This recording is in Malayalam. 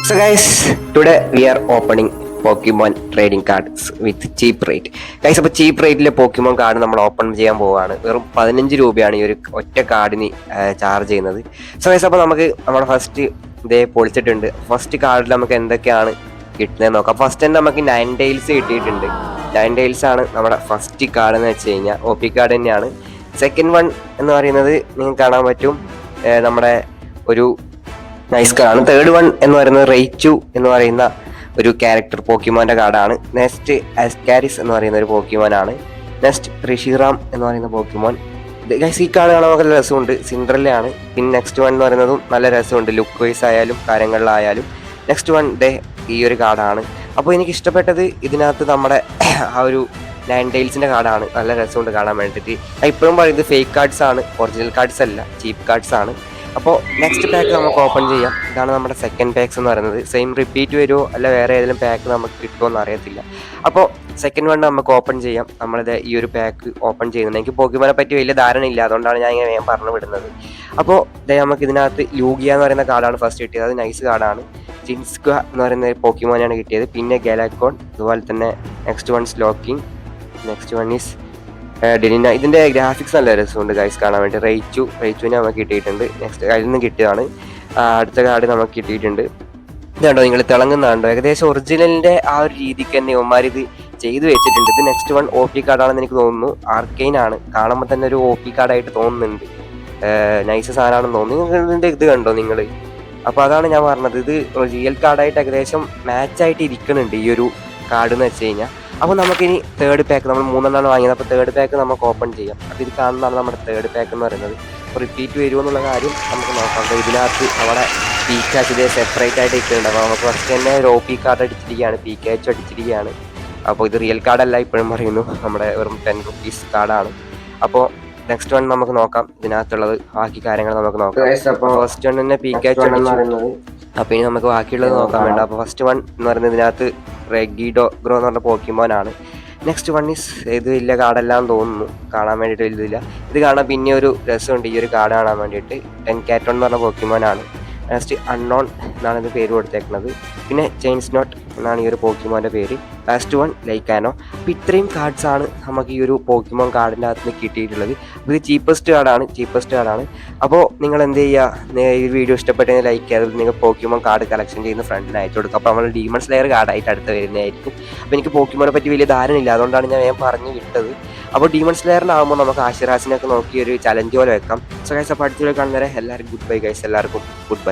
So guys, today we are opening Pokemon trading cards with cheap rate. Guys, അപ്പോൾ ചീപ്പ് റേറ്റിലെ പോക്കിമോൺ കാർഡ് നമ്മൾ ഓപ്പൺ ചെയ്യാൻ പോവുകയാണ്. വെറും 15 രൂപയാണ് ഈ ഒരു ഒറ്റ കാർഡിന് ചാർജ് ചെയ്യുന്നത്. സോ ഗൈസ്, അപ്പോൾ നമുക്ക് നമ്മുടെ ഫസ്റ്റ് ഇതേ പൊളിച്ചിട്ടുണ്ട്. ഫസ്റ്റ് കാർഡിൽ നമുക്ക് എന്തൊക്കെയാണ് കിട്ടുന്നത് നോക്കാം. ഫസ്റ്റ് തന്നെ നമുക്ക് 9 Tails കിട്ടിയിട്ടുണ്ട്. 9 Tails ആണ് നമ്മുടെ ഫസ്റ്റ് കാർഡ് എന്ന് വെച്ച് കഴിഞ്ഞാൽ OP കാർഡ് തന്നെയാണ്. സെക്കൻഡ് വൺ എന്ന് പറയുന്നത് നിങ്ങൾക്ക് കാണാൻ പറ്റും നമ്മുടെ ഒരു നൈസ് കാർഡാണ്. തേർഡ് വൺ എന്ന് പറയുന്നത് റെയ്ച്ചു എന്ന് പറയുന്ന ഒരു ക്യാരക്ടർ പോക്കിമോന്റെ കാർഡാണ്. നെക്സ്റ്റ് അസ്കാരിസ് എന്ന് പറയുന്ന ഒരു പോക്കിമോൻ ആണ്. നെക്സ്റ്റ് റിഷിറാം എന്ന് പറയുന്ന പോക്കിമോൻ. ഈ കാർഡ് കാണാൻ നല്ല രസമുണ്ട്. സിൻഡ്രല്ലയാണ്. പിന്നെ നെക്സ്റ്റ് വൺ എന്ന് പറയുന്നതും നല്ല രസമുണ്ട്, ലുക്ക് വൈസ് ആയാലും കാര്യങ്ങളിലായാലും. നെക്സ്റ്റ് വൺ ഈ ഒരു കാർഡാണ്. അപ്പോൾ എനിക്ക് ഇഷ്ടപ്പെട്ടത് ഇതിനകത്ത് നമ്മുടെ ആ ഒരു 9 Tailsന്റെ കാർഡാണ്. നല്ല രസമുണ്ട് കാണാൻ വേണ്ടിയിട്ട്. ഞാൻ ഇപ്പോഴും പറയുന്നത് ഫേക്ക് കാർഡ്സ് ആണ്, ഒറിജിനൽ കാർഡ്സ് അല്ല, ചീപ്പ് കാർഡ്സ് ആണ്. അപ്പോൾ നെക്സ്റ്റ് പാക്ക് നമുക്ക് ഓപ്പൺ ചെയ്യാം. ഇതാണ് നമ്മുടെ സെക്കൻഡ് പാക്സ് എന്ന് പറയുന്നത്. സെയിം റിപ്പീറ്റ് വരുമോ അല്ല വേറെ ഏതെങ്കിലും പാക്ക് നമുക്ക് കിട്ടുമോ എന്ന് അറിയത്തില്ല. അപ്പോൾ സെക്കൻഡ് വൺ നമുക്ക് ഓപ്പൺ ചെയ്യാം. നമ്മളിത് ഈ ഒരു പാക്ക് ഓപ്പൺ ചെയ്യുന്നുണ്ട്. എനിക്ക് പോക്കിമോനെ പറ്റി വലിയ ധാരണ ഇല്ല, അതുകൊണ്ടാണ് ഞാൻ ഇങ്ങനെ വേഗം പറഞ്ഞു വിടുന്നത്. അപ്പോൾ നമുക്ക് ഇതിനകത്ത് ലൂഗിയ എന്ന് പറയുന്ന കാർഡാണ് ഫസ്റ്റ് കിട്ടിയത്. അത് നൈസ് കാർഡാണ്. ജിൻസ്ക്വ എന്ന് പറയുന്ന പോക്കിമോനാണ് കിട്ടിയത്. പിന്നെ ഗാലാക്കോൺ, അതുപോലെ തന്നെ next one Slowking, next one is ഡെലിന. ഇതിൻ്റെ ഗ്രാഫിക്സ് നല്ല രസമുണ്ട് ഗൈസ് കാണാൻ വേണ്ടി. റെയ്ച്ചുവിനെ നമുക്ക് കിട്ടിയിട്ടുണ്ട്. നെക്സ്റ്റ് അതിൽ നിന്ന് കിട്ടിയതാണ്. അടുത്ത കാർഡ് നമുക്ക് കിട്ടിയിട്ടുണ്ട്. ഇതുണ്ടോ നിങ്ങൾ തിളങ്ങുന്നുണ്ടോ? ഏകദേശം ഒറിജിനലിൻ്റെ ആ ഒരു രീതിക്ക് തന്നെ ഇവന്മാർ ഇത് ചെയ്തു വെച്ചിട്ടുണ്ട്. ഇത് നെക്സ്റ്റ് വൺ OP കാർഡാണെന്ന് എനിക്ക് തോന്നുന്നു. ആർക്കെയിൻ ആണ്. കാണുമ്പോൾ തന്നെ ഒരു OP കാർഡായിട്ട് തോന്നുന്നുണ്ട്. നൈസ് സാധനമാണെന്ന് തോന്നുന്നു. ഇതിൻ്റെ ഇത് കണ്ടോ നിങ്ങൾ? അപ്പോൾ അതാണ് ഞാൻ പറഞ്ഞത്, ഇത് റിയൽ കാർഡായിട്ട് ഏകദേശം മാച്ചായിട്ട് ഇരിക്കുന്നുണ്ട് ഈ ഒരു കാർഡ് എന്ന് വെച്ച് കഴിഞ്ഞാൽ. അപ്പോൾ നമുക്കിനി തേർഡ് പാക്ക്, നമ്മൾ 3 വാങ്ങിയത്. അപ്പോൾ തേർഡ് പാക്ക് നമുക്ക് ഓപ്പൺ ചെയ്യാം. അപ്പോൾ ഇത് കാണുന്നതാണ് നമ്മുടെ തേർഡ് പാക്ക് എന്ന് പറയുന്നത്. അപ്പോൾ റിപ്പീറ്റ് വരുമോ എന്നുള്ള കാര്യം നമുക്ക് നോക്കാം. അപ്പോൾ ഇതിനകത്ത് നമ്മുടെ പീക്കാച്ച് ഇതേ സെപ്പറേറ്റ് ആയിട്ട് ഇട്ടിട്ടുണ്ട്. അപ്പോൾ നമുക്ക് ഫസ്റ്റ് തന്നെ ഒരു OP കാർഡ് അടിച്ചിരിക്കുകയാണ്, പീക്കാച്ചും അടിച്ചിരിക്കുകയാണ്. അപ്പോൾ ഇത് റിയൽ കാർഡല്ല, ഇപ്പോഴും പറയുന്നു, നമ്മുടെ വെറും 10 rupees കാർഡാണ്. അപ്പോൾ നെക്സ്റ്റ് വൺ നമുക്ക് നോക്കാം. ഇതിനകത്തുള്ളത് ബാക്കി കാര്യങ്ങൾ നമുക്ക് നോക്കാം. അപ്പോൾ ഫസ്റ്റ് വൺ തന്നെ പീക്കാച്ചു അടിച്ചു. അപ്പോൾ ഇനി നമുക്ക് ബാക്കിയുള്ളത് നോക്കാൻ വേണ്ട. അപ്പോൾ ഫസ്റ്റ് വൺ എന്ന് പറയുന്നത് ഇതിനകത്ത് റെഗിഡോ ഗ്രോ എന്ന് പറഞ്ഞ പോക്കിമോനാണ്. നെക്സ്റ്റ് വൺ ഈസ് ഇത് വലിയ കാർഡെല്ലാം തോന്നുന്നു, കാണാൻ വേണ്ടിയിട്ട് വലുതില്ല. ഇത് കാണാൻ പിന്നെ ഒരു രസമുണ്ട് ഈ ഒരു കാർഡ് കാണാൻ വേണ്ടിയിട്ട്. ടെൻകാറ്റോൺ എന്ന് പറഞ്ഞ പോക്കിമോനാണ്. നെക്സ്റ്റ് അൺനോൺ എന്നാണ് ഇത് പേര് കൊടുത്തേക്കുന്നത്. പിന്നെ ചെയിൻസ് നോട്ട് എന്നാണ് ഈ ഒരു പോക്കിമോൻ്റെ പേര്. ലാസ്റ്റ് വൺ ലൈക്കാനോ. അപ്പോൾ ഇത്രയും കാർഡ്സാണ് നമുക്ക് ഈ ഒരു പോക്കിമോൻ കാർഡിൻ്റെ അകത്ത് നിന്ന് കിട്ടിയിട്ടുള്ളത്. അപ്പോൾ ഇത് ചീപ്പസ്റ്റ് കാർഡാണ്. അപ്പോൾ നിങ്ങൾ എന്ത് ചെയ്യുക, ഈ വീഡിയോ ഇഷ്ടപ്പെട്ടെങ്കിൽ ലൈക്ക് ചെയ്യുക. നിങ്ങൾ പോക്കിമോൻ കാർഡ് കളക്ഷൻ ചെയ്യുന്ന ഫ്രണ്ടിന് അയച്ചു കൊടുക്കുക. അപ്പോൾ നമ്മൾ ഡീമൺ സ്ലെയർ കാർഡായിട്ട് അടുത്ത് വരുന്നതായിരിക്കും. അപ്പോൾ എനിക്ക് പോക്കിമോനെ പറ്റി വലിയ ധാരണ ഇല്ല, അതുകൊണ്ടാണ് ഞാൻ വേഗം പറഞ്ഞു വിട്ടത്. അപ്പോൾ ഡീമൺ സ്ലെയറിനാകുമ്പോൾ നമുക്ക് ആശിറാസിനൊക്കെ നോക്കി ഒരു ചലഞ്ച് പോലെ വെക്കാം. സോ ഗൈസ്, അപ്പോൾ അടുത്ത കാണുന്നവരെ എല്ലാവർക്കും ഗുഡ് ബൈ ഗൈസ്, എല്ലാവർക്കും ഗുഡ് ബൈ.